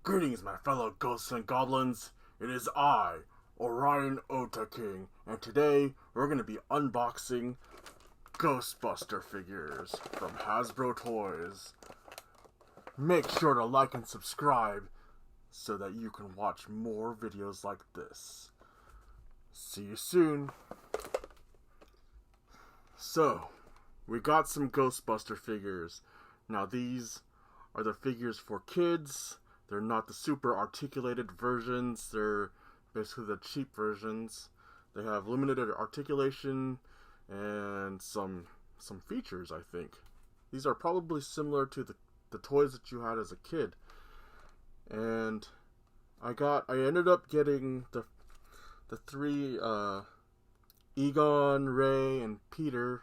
Greetings, my fellow ghosts and goblins. It is I, Orion OtaKing, and today we're going to be unboxing Ghostbuster figures from Hasbro Toys. Make sure to like and subscribe so that you can watch more videos like this. See you soon. So, we got some Ghostbuster figures. Now these are the figures for kids. They're not the super articulated versions. They're basically the cheap versions. They have limited articulation and some features, I think. These are probably similar to the toys that you had as a kid. And I ended up getting the three Egon, Ray, and Peter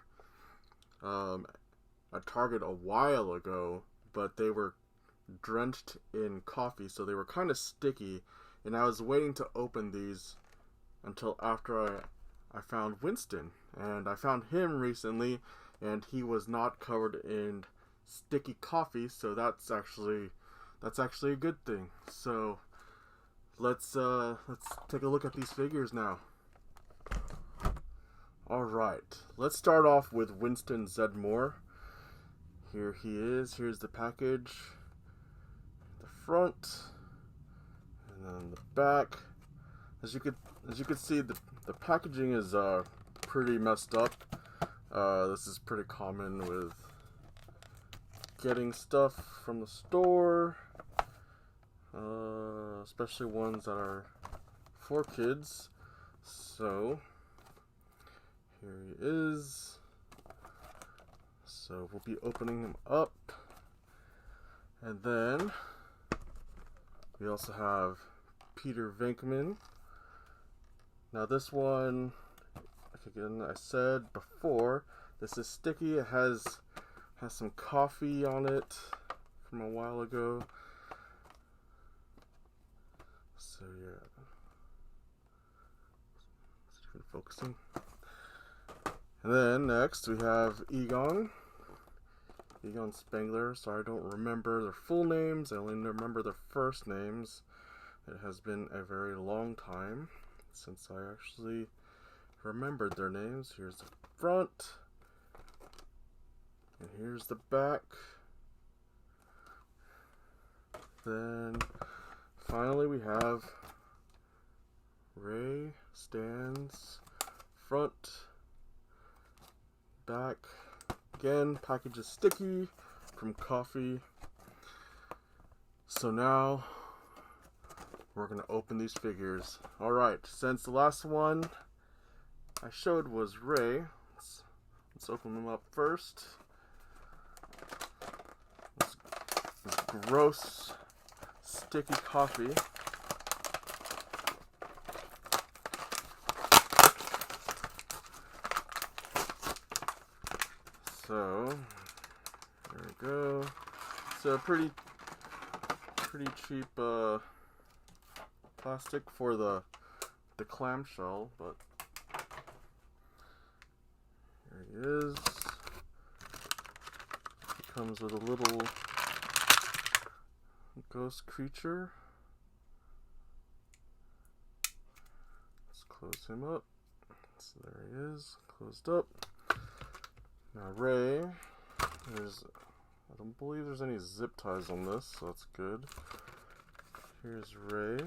at Target a while ago, but they were drenched in coffee, so they were kind of sticky, and I was waiting to open these until after I found Winston, and I found him recently, and he was not covered in sticky coffee, so that's actually a good thing. So let's take a look at these figures now. Alright, let's start off with Winston Zedmore. Here he is. Here's the package. The front, and then the back. As you could see, the packaging is pretty messed up. This is pretty common with getting stuff from the store, especially ones that are for kids. So here he is. So we'll be opening him up, and then we also have Peter Venkman. Now this one, like again I said before, this is sticky. It has some coffee on it from a while ago. So yeah, it's even focusing. And then next we have Egon Spengler. Sorry, I don't remember their full names. I only remember their first names. It has been a very long time since I actually remembered their names. Here's the front, and here's the back. Then finally we have Ray, stands, front, back. Again, package is sticky from coffee. So now we're gonna open these figures. Alright, since the last one I showed was Ray, let's open them up first. This gross sticky coffee. So there we go. It's a pretty cheap plastic for the clamshell, but here he is. He comes with a little ghost creature. Let's close him up. So there he is, closed up. Now Ray, I don't believe there's any zip ties on this, so that's good. Here's Ray.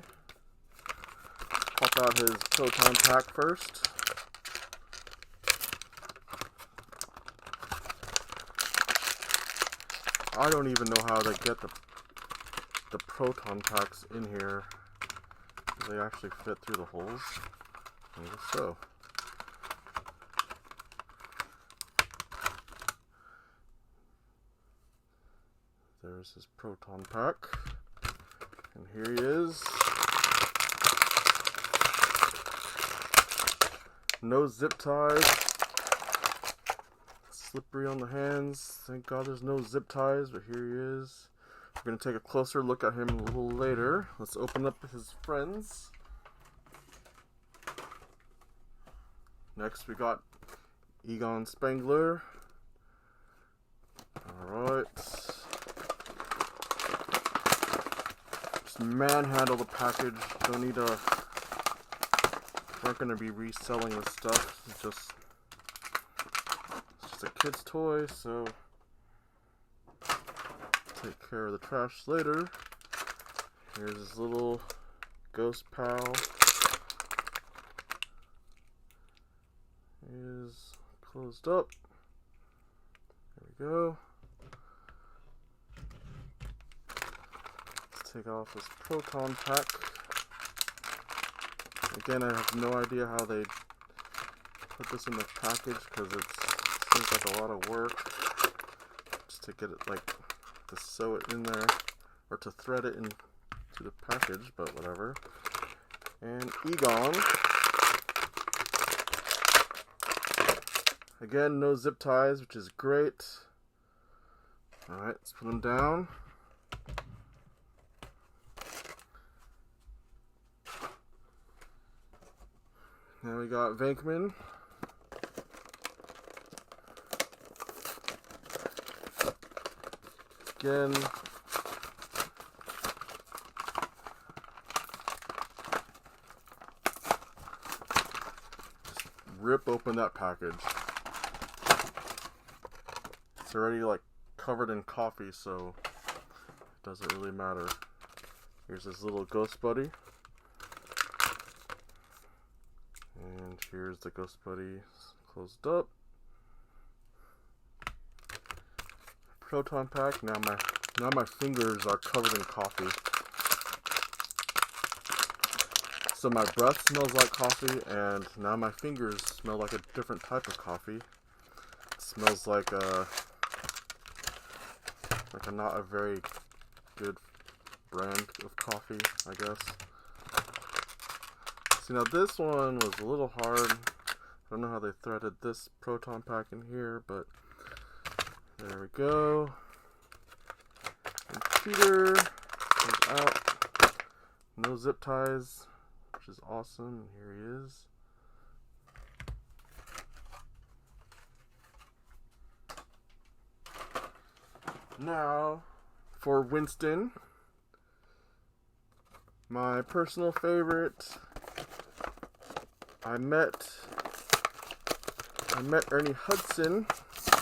Pop out his proton pack first. I don't even know how they get the proton packs in here. They actually fit through the holes. I guess so. There's his proton pack, and here he is. No zip ties. Slippery on the hands. Thank God there's no zip ties, but here he is. We're going to take a closer look at him a little later. Let's open up his friends. Next we got Egon Spengler. Alright. Just manhandle the package. Don't need a... We're not going to be reselling this stuff. It's just a kid's toy, so take care of the trash later. Here's this little ghost pal. Is closed up. There we go. Let's take off this proton pack. Again, I have no idea how they put this in the package because it seems like a lot of work just to get it, like, to sew it in there or to thread it into the package, but whatever. And Egon. Again, no zip ties, which is great. Alright, let's put them down. Now we got Venkman. Again, just rip open that package. It's already like covered in coffee, so it doesn't really matter. Here's this little ghost buddy. And here's the ghost buddy closed up. Proton pack. Now my fingers are covered in coffee. So my breath smells like coffee, and now my fingers smell like a different type of coffee. It smells like a not a very good brand of coffee, I guess. See, now this one was a little hard. I don't know how they threaded this proton pack in here, but there we go. And Peter comes out. No zip ties, which is awesome. And here he is. Now, for Winston, my personal favorite. I met Ernie Hudson,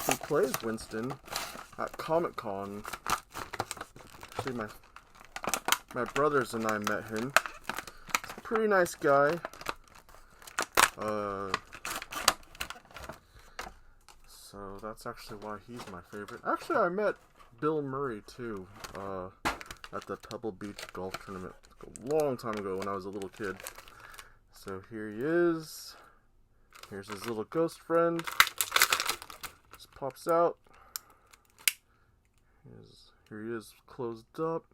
who plays Winston, at Comic-Con. Actually, my brothers and I met him. He's a pretty nice guy. So that's actually why he's my favorite. Actually, I met Bill Murray too, at the Pebble Beach golf tournament a long time ago when I was a little kid. So here he is. Here's his little ghost friend. Just pops out. Here he is closed up.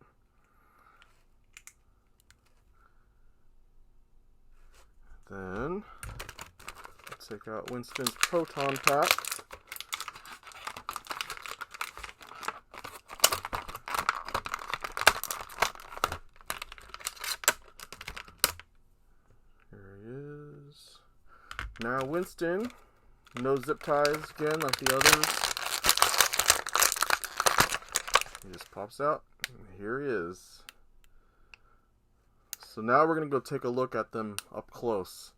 Then take out Winston's proton pack. Now Winston, no zip ties again like the others. He just pops out, and here he is. So now we're going to go take a look at them up close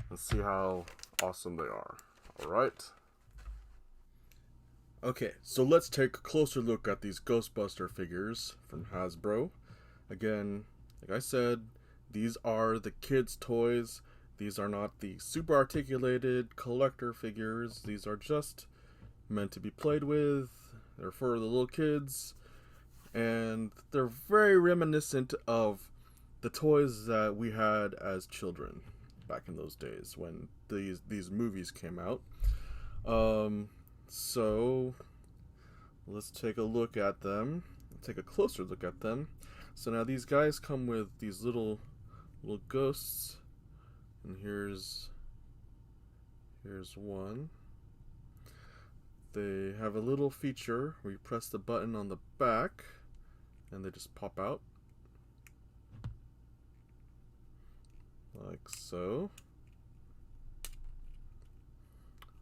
and see how awesome they are. Alright? Okay, so let's take a closer look at these Ghostbuster figures from Hasbro. Again, like I said, these are the kids' toys. These are not the super articulated collector figures. These are just meant to be played with. They're for the little kids. And they're very reminiscent of the toys that we had as children back in those days when these movies came out. So let's take a look at them. Take a closer look at them. So now these guys come with these little ghosts. And here's one. They have a little feature where you press the button on the back and they just pop out. Like so.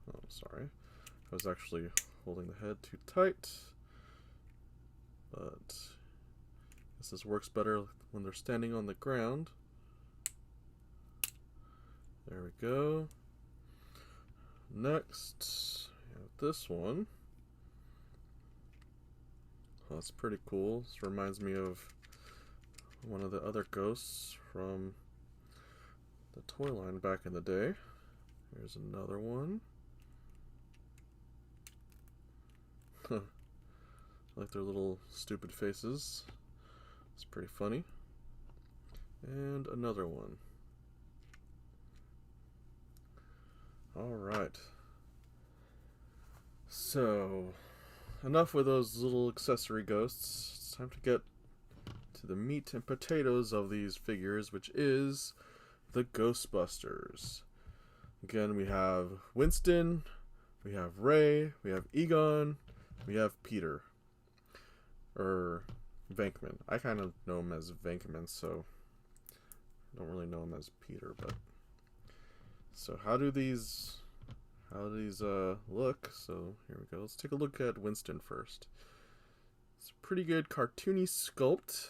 Oh, sorry. I was actually holding the head too tight. But I guess this works better when they're standing on the ground. There we go. Next, we have this one. Oh, that's pretty cool. This reminds me of one of the other ghosts from the toy line back in the day. Here's another one. I like their little stupid faces. It's pretty funny. And another one. Alright. So, enough with those little accessory ghosts. It's time to get to the meat and potatoes of these figures, which is the Ghostbusters. Again, we have Winston, we have Ray, we have Egon, we have Peter. Or Venkman. I kind of know him as Venkman, so I don't really know him as Peter, but so how do these look? So here we go. Let's take a look at Winston first. It's a pretty good cartoony sculpt.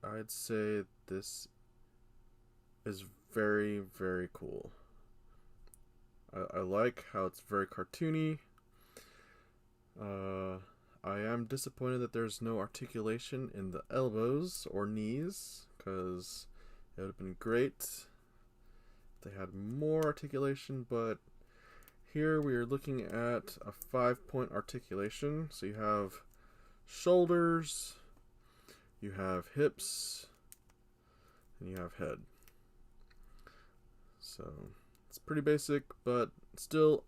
I'd say this is very, very cool. I like how it's very cartoony. I am disappointed that there's no articulation in the elbows or knees, because it would have been great if they had more articulation, but here we are looking at a 5-point articulation. So you have shoulders, you have hips, and you have head. So it's pretty basic, but still,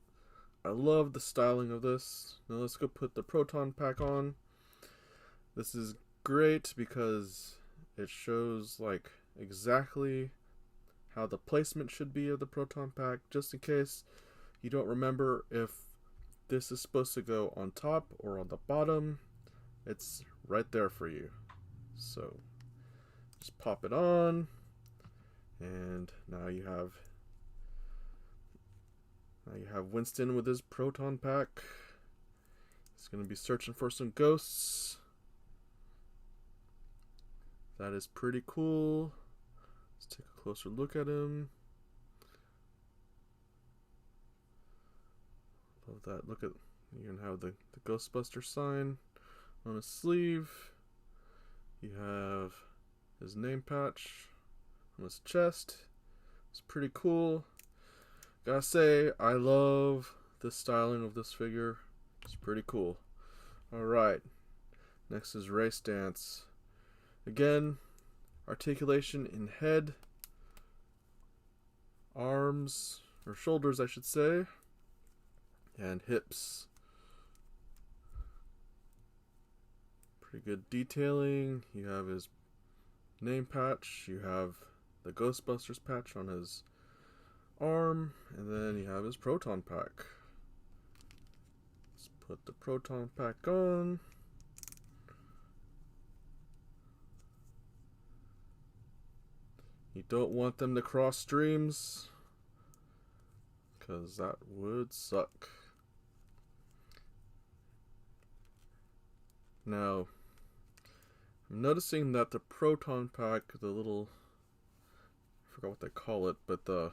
I love the styling of this. Now let's go put the proton pack on. This is great because it shows like exactly how the placement should be of the proton pack, just in case you don't remember if this is supposed to go on top or on the bottom. It's right there for you. So just pop it on, and now you have Winston with his proton pack. He's going to be searching for some ghosts. That is pretty cool. Let's take a closer look at him. Love that. Look at, you can have the Ghostbuster sign on his sleeve. You have his name patch on his chest. It's pretty cool. Gotta say, I love the styling of this figure. It's pretty cool. Alright, next is Ray Stantz. Again, articulation in head, arms, or shoulders I should say, and hips. Pretty good detailing. You have his name patch, you have the Ghostbusters patch on his arm, and then you have his proton pack. Let's put the proton pack on. You don't want them to cross streams, because that would suck. Now, I'm noticing that the proton pack, the little, I forgot what they call it, but the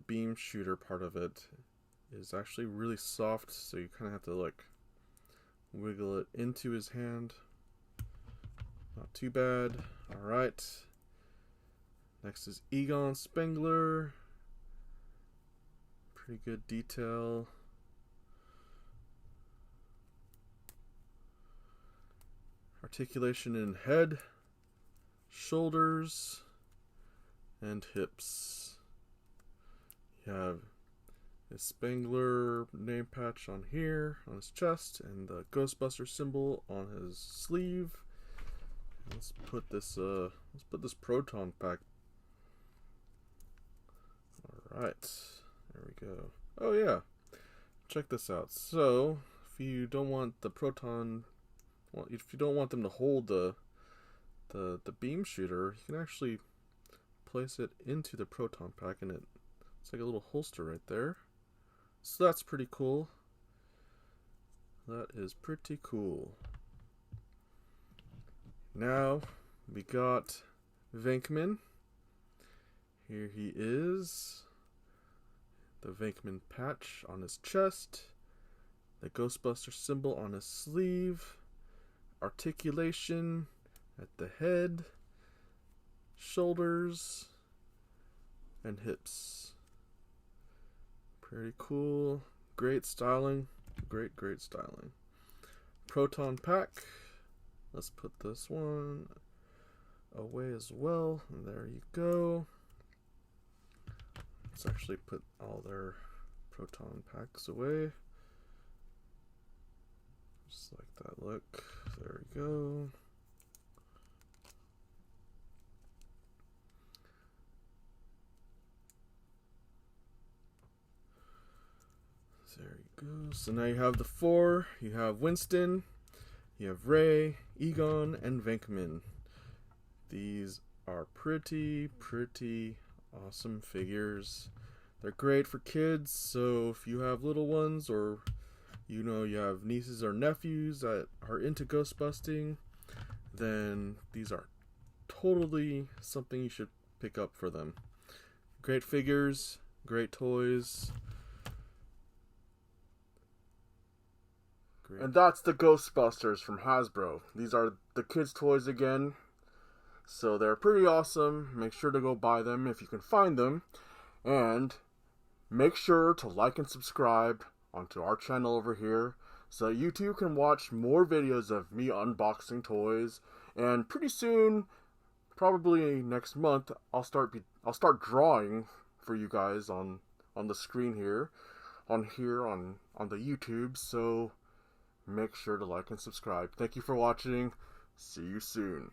beam shooter part of it is actually really soft, so you kind of have to like wiggle it into his hand. Not too bad. Alright. Next is Egon Spengler. Pretty good detail. Articulation in head, shoulders, and hips. You have his Spengler name patch on here, on his chest, and the Ghostbuster symbol on his sleeve. Let's put this proton pack. Alright, there we go. Oh yeah, check this out. So, if you don't want the proton, well, if you don't want them to hold the beam shooter, you can actually place it into the proton pack, and it's like a little holster right there. So that's pretty cool. That is pretty cool. Now we got Venkman. Here he is. The Venkman patch on his chest. The Ghostbuster symbol on his sleeve. Articulation at the head, shoulders, and hips. Pretty cool. Great styling. Great styling. Proton pack. Let's put this one away as well. And there you go. Let's actually put all their proton packs away. Just like that look. There we go. There you go. So now you have the four. You have Winston, you have Ray, Egon, and Venkman. These are pretty awesome figures. They're great for kids, so if you have little ones or you have nieces or nephews that are into Ghostbusting, then these are totally something you should pick up for them. Great figures, great toys. Great. And that's the Ghostbusters from Hasbro. These are the kids' toys again. So they're pretty awesome. Make sure to go buy them if you can find them. And make sure to like and subscribe onto our channel over here so you too can watch more videos of me unboxing toys. And pretty soon, probably next month, I'll start drawing for you guys on the screen here on the YouTube. So make sure to like and subscribe. Thank you for watching. See you soon.